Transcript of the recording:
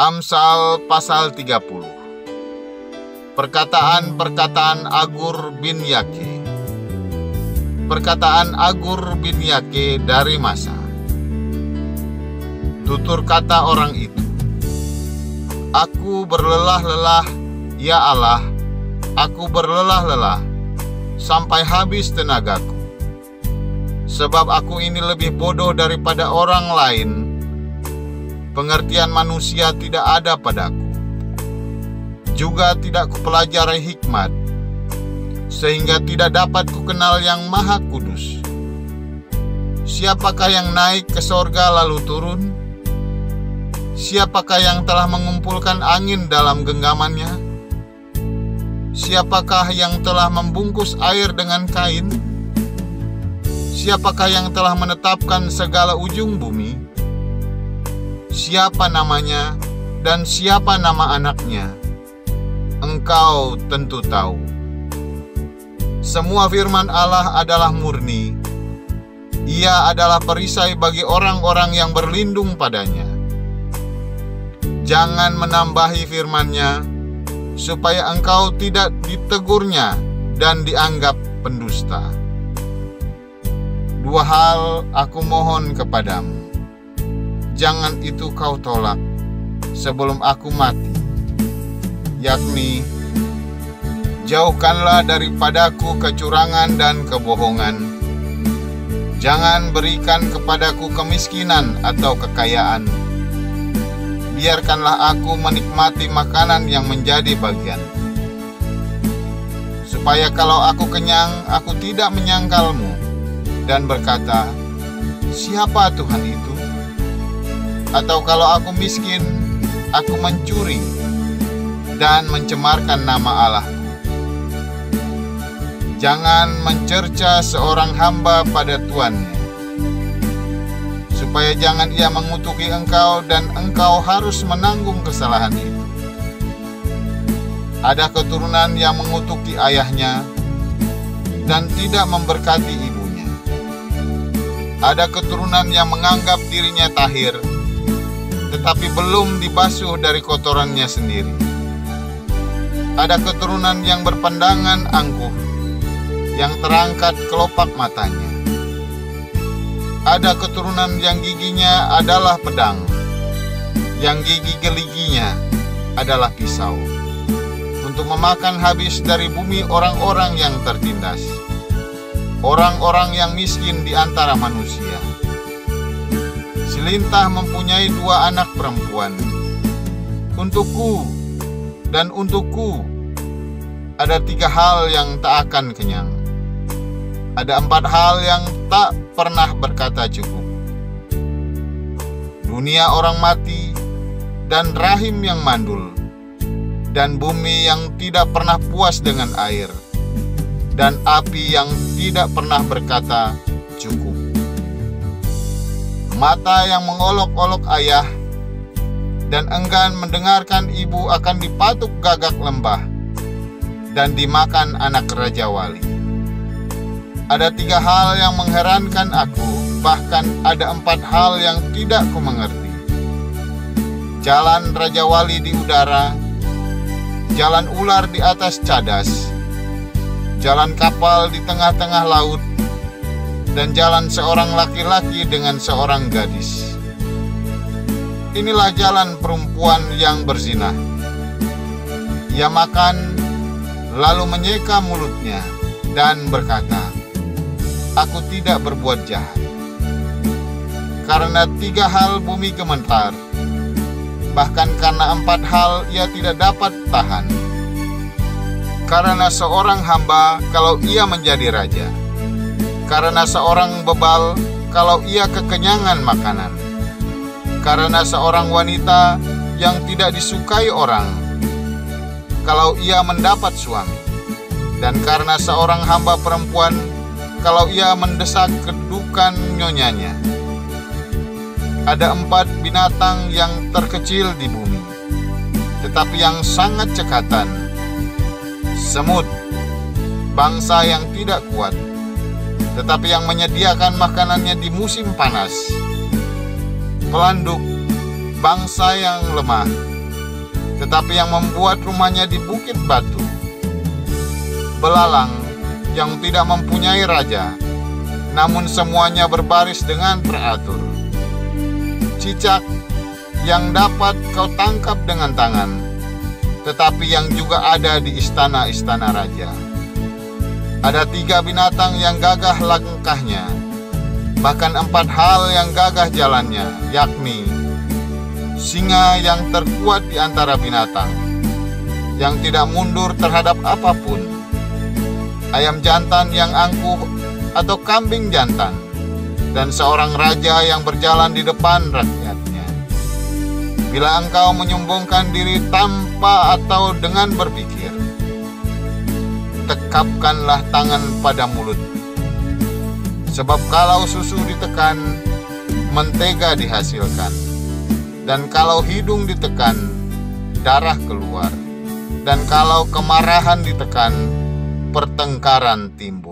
Amsal pasal 30. Perkataan-perkataan Agur bin Yake. Perkataan Agur bin Yake dari Masa. Tutur kata orang itu, aku berlelah-lelah, ya Allah, aku berlelah-lelah, sampai habis tenagaku. Sebab aku ini lebih bodoh daripada orang lain, pengertian manusia tidak ada padaku. Juga tidak kupelajari hikmat, sehingga tidak dapat kukenal yang maha kudus. Siapakah yang naik ke sorga lalu turun? Siapakah yang telah mengumpulkan angin dalam genggamannya? Siapakah yang telah membungkus air dengan kain? Siapakah yang telah menetapkan segala ujung bumi? Siapa namanya dan siapa nama anaknya? Engkau tentu tahu. Semua firman Allah adalah murni. Ia adalah perisai bagi orang-orang yang berlindung padanya. Jangan menambahi firman-Nya, supaya engkau tidak ditegurnya dan dianggap pendusta. Dua hal aku mohon kepadamu, jangan itu kau tolak sebelum aku mati, yakni jauhkanlah daripadaku kecurangan dan kebohongan. Jangan berikan kepadaku kemiskinan atau kekayaan. Biarkanlah aku menikmati makanan yang menjadi bagian, supaya kalau aku kenyang, aku tidak menyangkalmu dan berkata, siapa Tuhan itu? Atau kalau aku miskin, aku mencuri dan mencemarkan nama Allahku. Jangan mencerca seorang hamba pada tuannya, supaya jangan ia mengutuki engkau dan engkau harus menanggung kesalahan itu. Ada keturunan yang mengutuki ayahnya dan tidak memberkati ibunya. Ada keturunan yang menganggap dirinya tahir, tetapi belum dibasuh dari kotorannya sendiri. Ada keturunan yang berpandangan angkuh, yang terangkat kelopak matanya. Ada keturunan yang giginya adalah pedang, yang gigi geliginya adalah pisau, untuk memakan habis dari bumi orang-orang yang tertindas, orang-orang yang miskin di antara manusia. Selintah mempunyai dua anak perempuan. Untukku dan untukku ada tiga hal yang tak akan kenyang. Ada empat hal yang tak pernah berkata cukup. Dunia orang mati, dan rahim yang mandul, dan bumi yang tidak pernah puas dengan air, dan api yang tidak pernah berkata cukup. Mata yang mengolok-olok ayah dan enggan mendengarkan ibu akan dipatuk gagak lembah dan dimakan anak raja wali. Ada tiga hal yang mengherankan aku, bahkan ada empat hal yang tidak kumengerti. Jalan raja wali di udara, jalan ular di atas cadas, jalan kapal di tengah-tengah laut, dan jalan seorang laki-laki dengan seorang gadis. Inilah jalan perempuan yang berzina. Ia makan, lalu menyeka mulutnya, dan berkata, aku tidak berbuat jahat. Karena tiga hal bumi gemetar, bahkan karena empat hal ia tidak dapat tahan. Karena seorang hamba kalau ia menjadi raja, karena seorang bebal kalau ia kekenyangan makanan, karena seorang wanita yang tidak disukai orang kalau ia mendapat suami, dan karena seorang hamba perempuan kalau ia mendesak kedudukan nyonyanya. Ada empat binatang yang terkecil di bumi, tetapi yang sangat cekatan. Semut, bangsa yang tidak kuat, tetapi yang menyediakan makanannya di musim panas. Pelanduk, bangsa yang lemah, tetapi yang membuat rumahnya di bukit batu. Belalang yang tidak mempunyai raja, namun semuanya berbaris dengan teratur. Cicak yang dapat kau tangkap dengan tangan, tetapi yang juga ada di istana-istana raja. Ada 3 binatang yang gagah langkahnya, bahkan 4 hal yang gagah jalannya, yakni singa yang terkuat di antara binatang, yang tidak mundur terhadap apapun, ayam jantan yang angkuh atau kambing jantan, dan seorang raja yang berjalan di depan rakyatnya. Bila engkau menyombongkan diri tanpa atau dengan berpikir, tekapkanlah tangan pada mulut. Sebab kalau susu ditekan, mentega dihasilkan. Dan kalau hidung ditekan, darah keluar. Dan kalau kemarahan ditekan, pertengkaran timbul.